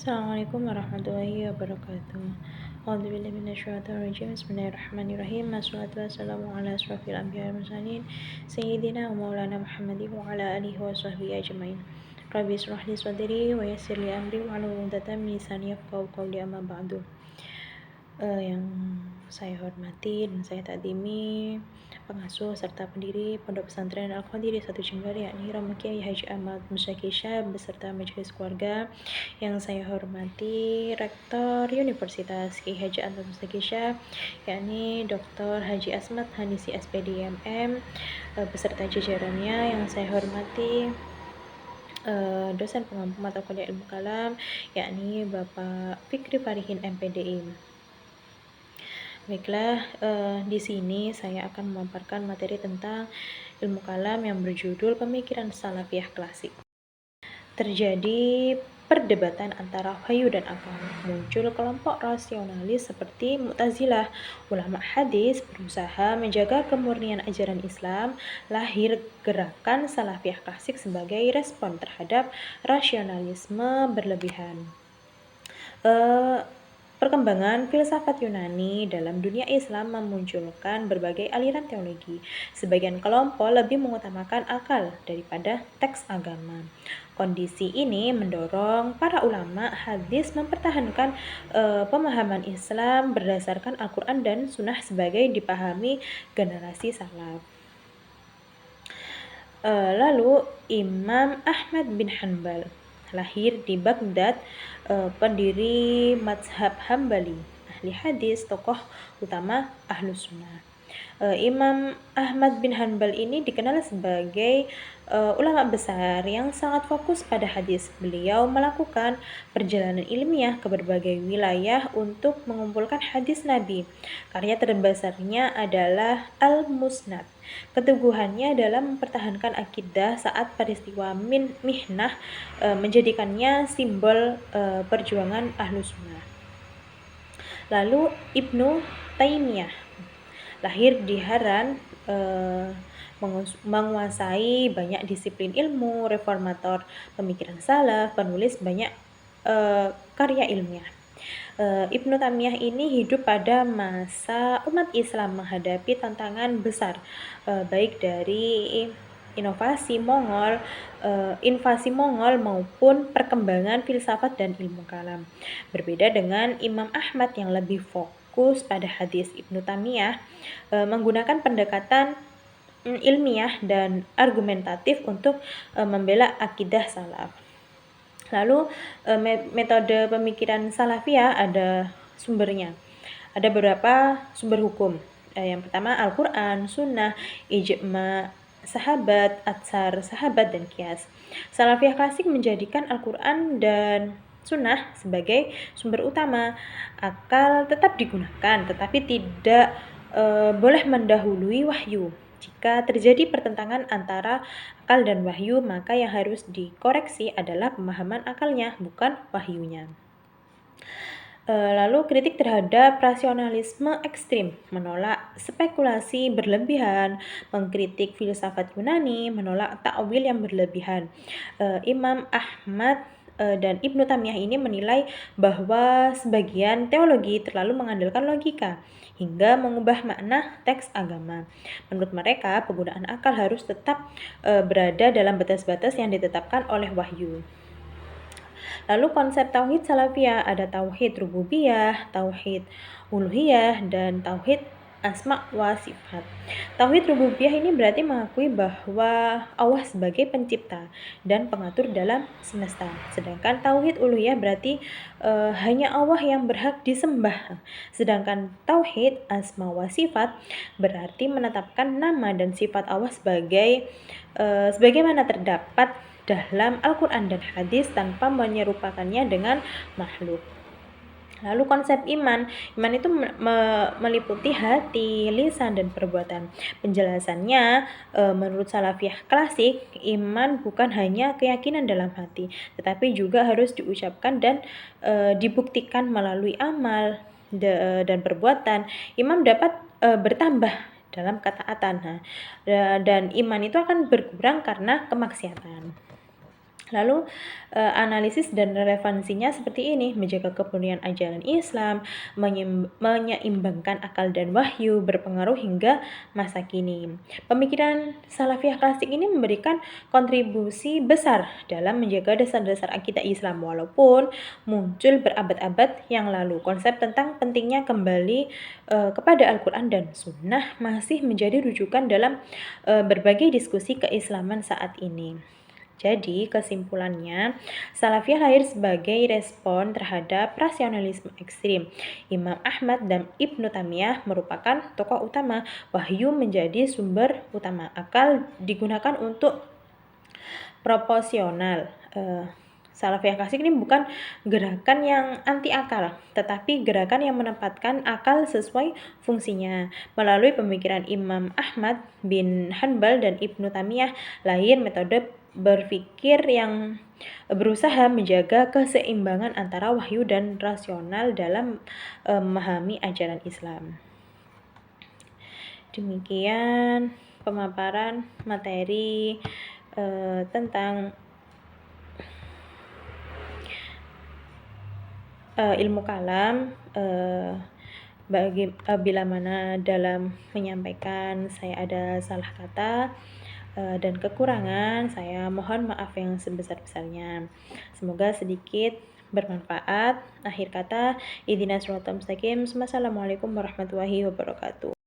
Assalamualaikum warahmatullahi wabarakatuh. A'udzubillahi minasyaitonirrajim. Bismillahirrahmanirrahim. Wassalatu wassalamu ala asyrofil anbiya'i wal mursalin sayyidina wa maulana Muhammadin wa ala alihi wa sahbihi ajmain. Rabbi ishrah li sadri wa yassir li amri wahlul 'uqdatam min lisani yafqahu qawli, amma ba'du. Yang saya hormati dan saya takdimi pengasuh serta pendiri Pondok Pesantren Al-Qadiri 1 Jember, yakni Romo Kiai Haji Ahmad Musyaki Syah beserta majelis keluarga. Yang saya hormati Rektor Universitas Kiai Haji Ahmad Musyaki Syah, yakni Dr. Haji Asmat Hanisi SPD MM beserta jajarannya. Yang saya hormati dosen pengampu mata kuliah ilmu kalam, yakni Bapak Fikri Farihin MPDI. Baiklah, di sini saya akan memaparkan materi tentang ilmu kalam yang berjudul Pemikiran Salafiyah Klasik. Terjadi perdebatan antara wahyu dan akal. Muncul kelompok rasionalis seperti Mu'tazilah. Ulama hadis berusaha menjaga kemurnian ajaran Islam. Lahir gerakan Salafiyah Klasik sebagai respon terhadap rasionalisme berlebihan. Perkembangan filsafat Yunani dalam dunia Islam memunculkan berbagai aliran teologi. Sebagian kelompok lebih mengutamakan akal daripada teks agama. Kondisi ini mendorong para ulama hadis mempertahankan pemahaman Islam berdasarkan Al-Quran dan Sunnah sebagai dipahami generasi salaf. Lalu Imam Ahmad bin Hanbal lahir di Baghdad, pendiri mazhab Hambali, ahli hadis, tokoh utama Ahlus Sunnah. Imam Ahmad bin Hanbal ini dikenal sebagai ulama besar yang sangat fokus pada hadis. Beliau melakukan perjalanan ilmiah ke berbagai wilayah untuk mengumpulkan hadis Nabi. Karya terbesarnya adalah Al-Musnad. Keteguhannya dalam mempertahankan akidah saat peristiwa mihnah menjadikannya simbol perjuangan Ahlus Sunnah. Lalu Ibnu Taimiyah lahir di Haran, menguasai banyak disiplin ilmu, reformator pemikiran salaf, penulis banyak karya ilmiah. Ibnu Taimiyah ini hidup pada masa umat Islam menghadapi tantangan besar, baik dari invasi Mongol maupun perkembangan filsafat dan ilmu kalam. Berbeda dengan Imam Ahmad yang lebih fokus pada hadis, Ibnu Taimiyah menggunakan pendekatan ilmiah dan argumentatif untuk membela akidah salaf. Lalu metode pemikiran salafiyah ada sumbernya. Ada beberapa sumber hukum. Yang pertama Al-Quran, Sunnah, Ijma' sahabat, atsar sahabat, dan kias. Salafiyah klasik menjadikan Al-Quran dan Sunnah sebagai sumber utama. Akal tetap digunakan, tetapi tidak boleh mendahului wahyu. Jika terjadi pertentangan antara akal dan wahyu, maka yang harus dikoreksi adalah pemahaman akalnya, bukan wahyunya. Lalu kritik terhadap rasionalisme ekstrim, menolak spekulasi berlebihan, mengkritik filsafat Yunani, menolak ta'wil yang berlebihan. Imam Ahmad dan Ibnu Taimiyah ini menilai bahwa sebagian teologi terlalu mengandalkan logika hingga mengubah makna teks agama. Menurut mereka, penggunaan akal harus tetap berada dalam batas-batas yang ditetapkan oleh wahyu. Lalu konsep tauhid salafiyah ada tauhid rububiyah, tauhid uluhiyah, dan tauhid asma wa sifat. Tauhid rububiyah ini berarti mengakui bahwa Allah sebagai pencipta dan pengatur dalam semesta. Sedangkan tauhid uluhiyah berarti hanya Allah yang berhak disembah. Sedangkan tauhid asma wa sifat berarti menetapkan nama dan sifat Allah sebagaimana terdapat dalam Al-Quran dan hadis tanpa menyerupakannya dengan makhluk. Lalu konsep iman itu meliputi hati, lisan, dan perbuatan. Penjelasannya, menurut salafiyah klasik, iman bukan hanya keyakinan dalam hati, tetapi juga harus diucapkan dan dibuktikan melalui amal dan perbuatan. Iman dapat bertambah dalam ketaatan, dan iman itu akan berkurang karena kemaksiatan. Lalu analisis dan relevansinya seperti ini: menjaga kemurnian ajaran Islam, menyeimbangkan akal dan wahyu, berpengaruh hingga masa kini. Pemikiran Salafiyah klasik ini memberikan kontribusi besar dalam menjaga dasar-dasar akidah Islam walaupun muncul berabad-abad yang lalu. Konsep tentang pentingnya kembali kepada Al-Quran dan Sunnah masih menjadi rujukan dalam berbagai diskusi keislaman saat ini. Jadi, kesimpulannya, Salafiyah lahir sebagai respon terhadap rasionalisme ekstrim. Imam Ahmad dan Ibnu Taimiyah merupakan tokoh utama. Wahyu menjadi sumber utama. Akal digunakan untuk proporsional. Salafiyah klasik ini bukan gerakan yang anti akal, tetapi gerakan yang menempatkan akal sesuai fungsinya. Melalui pemikiran Imam Ahmad bin Hanbal dan Ibnu Taimiyah, lahir metode berpikir yang berusaha menjaga keseimbangan antara wahyu dan rasional dalam memahami ajaran Islam. Demikian pemaparan materi tentang ilmu kalam. Bila mana dalam menyampaikan saya ada salah kata dan kekurangan, saya mohon maaf yang sebesar-besarnya. Semoga sedikit bermanfaat. Akhir kata, ihdinas siratal mustaqim. Wassalamualaikum warahmatullahi wabarakatuh.